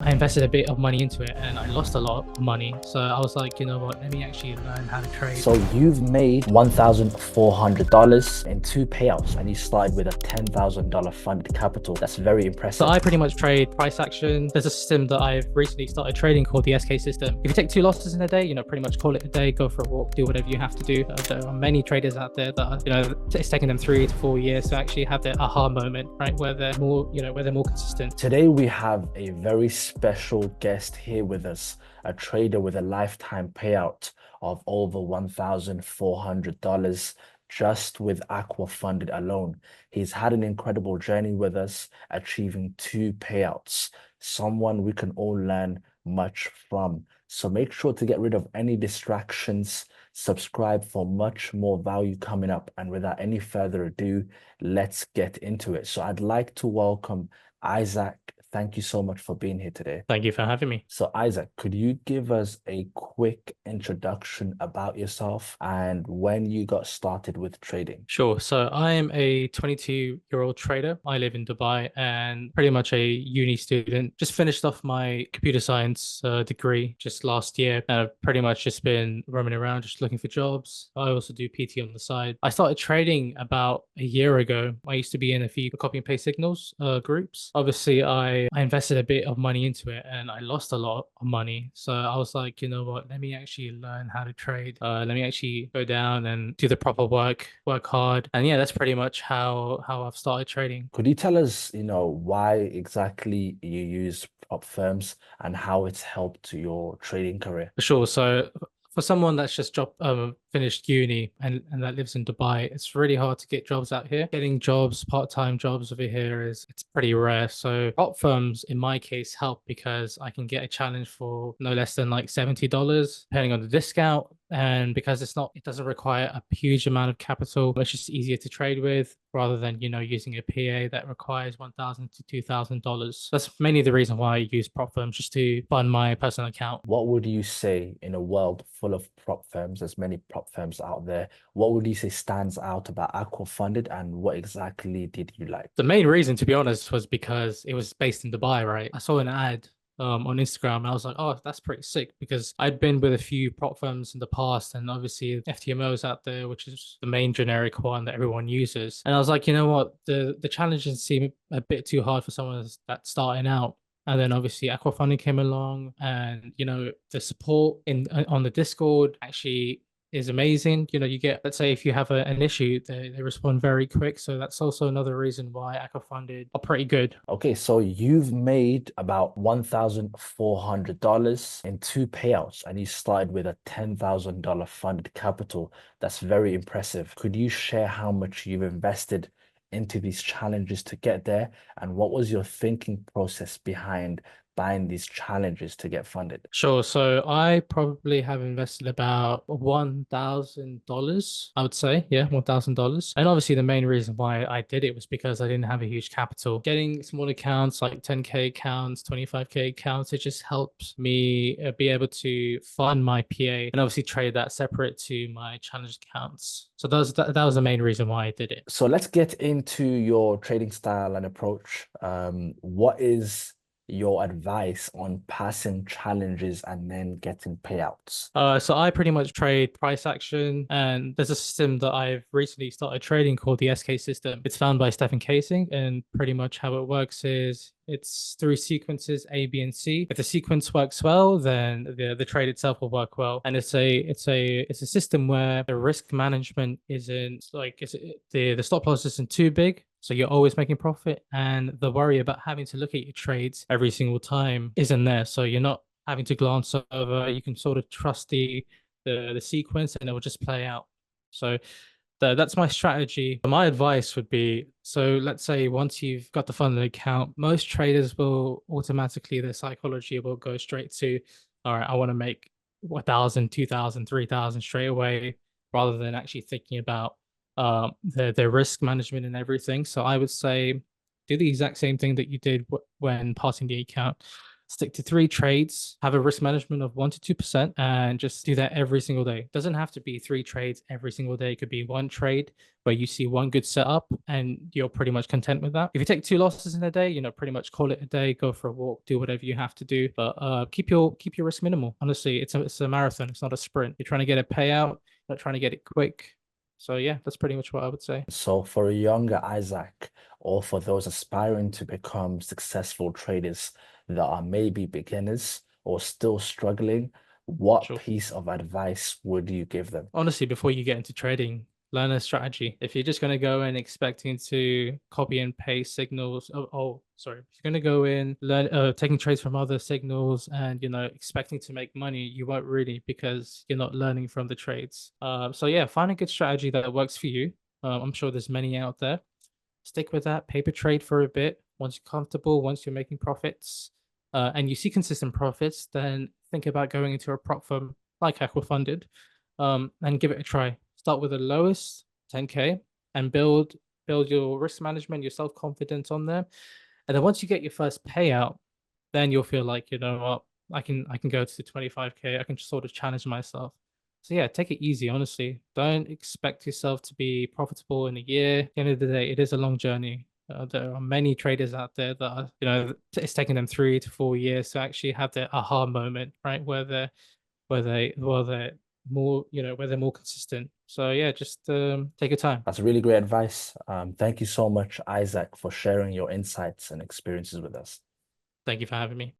I invested a bit of money into it and I lost a lot of money. So I was like, you know what, let me actually learn how to trade. So you've made $1,400 in two payouts and you started with a $10,000 funded capital. That's very So impressive. I pretty much trade price action. There's a system that I've recently started trading called the SK system. If you take two losses in a day, pretty much call it a day, go for a walk, do whatever you have to do. There are many traders out there that are, it's taking them 3 to 4 years to actually have their aha moment, right? Where they're more, where they're more consistent. Today we have a very special guest here with us, a trader with a lifetime payout of over $1,400 just with AquaFunded alone. He's had an incredible journey with us, achieving two payouts, someone we can all learn much from. So make sure to get rid of any distractions, subscribe for much more value coming up. And without any further ado, let's get into it. So I'd like to welcome Issac. Thank you so much for being here today. Thank you for having me. So, Issac, could you give us a quick introduction about yourself and when you got started with trading? Sure. So I am a 22-year-old trader. I live in Dubai and pretty much a uni student. Just finished off my computer science degree just last year. And I've pretty much just been roaming around, just looking for jobs. I also do PT on the side. I started trading about a year ago. I used to be in a few copy and paste signals groups. Obviously, I invested a bit of money into it and I lost a lot of money. So I was like, you know what, let me actually learn how to trade. Let me actually go down and do the proper work hard. And yeah, that's pretty much how I've started trading. Could you tell us, why exactly you use prop firms and how it's helped your trading career? For sure. So for someone that's just finished uni and that lives in Dubai, it's really hard to get jobs out here. Getting jobs, part-time jobs over here it's pretty rare. So prop firms in my case help because I can get a challenge for no less than like $70, depending on the discount. And because it doesn't require a huge amount of capital, it's just easier to trade with rather than, using a PA that requires $1,000 to $2,000. That's mainly the reason why I use prop firms, just to fund my personal account. What would you say in a world full of prop firms, there's many prop firms out there, what would you say stands out about AquaFunded and what exactly did you like? The main reason, to be honest, was because it was based in Dubai, right? I saw an ad on Instagram and I was like, oh, that's pretty sick, because I'd been with a few prop firms in the past and obviously FTMO's out there, which is the main generic one that everyone uses. And I was like, you know what, the challenges seem a bit too hard for someone that's starting out. And then obviously AquaFunding came along and, the support on the Discord actually is amazing. You get, let's say if you have an issue, they respond very quick. So that's also another reason why AquaFunded are pretty good. Okay, so you've made about $1,400 in two payouts and you started with a $10,000 funded capital. That's very impressive. Could you share how much you've invested into these challenges to get there? And what was your thinking process behind buying these challenges to get funded? Sure. So I probably have invested about $1,000, I would say. Yeah, $1,000. And obviously the main reason why I did it was because I didn't have a huge capital. Getting small accounts like 10K accounts, 25K accounts, it just helps me be able to fund my PA and obviously trade that separate to my challenge accounts. So that was the main reason why I did it. So let's get into your trading style and approach. What is your advice on passing challenges and then getting payouts? So I pretty much trade price action, and there's a system that I've recently started trading called the SK system. It's found by Stephen Casing, and pretty much how it works is it's through sequences A, B, and C. If the sequence works well, then the trade itself will work well. And it's a system where the risk management isn't like the stop loss isn't too big. So you're always making profit, and the worry about having to look at your trades every single time isn't there. So you're not having to glance over. You can sort of trust the sequence, and it will just play out. So that's my strategy. My advice would be, so let's say once you've got the funded account, most traders will automatically, their psychology will go straight to, all right, I want to make 1,000, 2,000, 3,000 straight away, rather than actually thinking about the risk management and everything. So I would say do the exact same thing that you did when passing the account. Stick to 3 trades, have a risk management of 1 to 2%, and just do that every single day. It doesn't have to be 3 trades every single day. It could be 1 trade where you see one good setup and you're pretty much content with that. If you take 2 losses in a day, pretty much call it a day, go for a walk, do whatever you have to do. But keep your risk minimal. Honestly, it's a marathon. It's not a sprint. You're trying to get a payout, not trying to get it quick. So yeah, that's pretty much what I would say. So for a younger Isaac, or for those aspiring to become successful traders that are maybe beginners or still struggling, what Sure. piece of advice would you give them? Honestly, before you get into trading, learn a strategy. If you're just going to go in expecting to copy and paste signals, sorry, if you're going to go in learn taking trades from other signals and expecting to make money, you won't really, because you're not learning from the trades. So yeah, find a good strategy that works for you. I'm sure there's many out there. Stick with that. Paper trade for a bit. Once you're comfortable, once you're making profits, and you see consistent profits, then think about going into a prop firm like AquaFunded, and give it a try. Start with the lowest 10K and build your risk management, your self-confidence on there. And then once you get your first payout, then you'll feel like, you know what, I can go to 25K. I can sort of challenge myself. So yeah, take it easy, honestly. Don't expect yourself to be profitable in a year. At the end of the day, it is a long journey. There are many traders out there that are, it's taking them 3 to 4 years to actually have their aha moment, right? Where they're more, where they're more consistent. So yeah, just take your time. That's really great advice. Thank you so much, Isaac, for sharing your insights and experiences with us. Thank you for having me.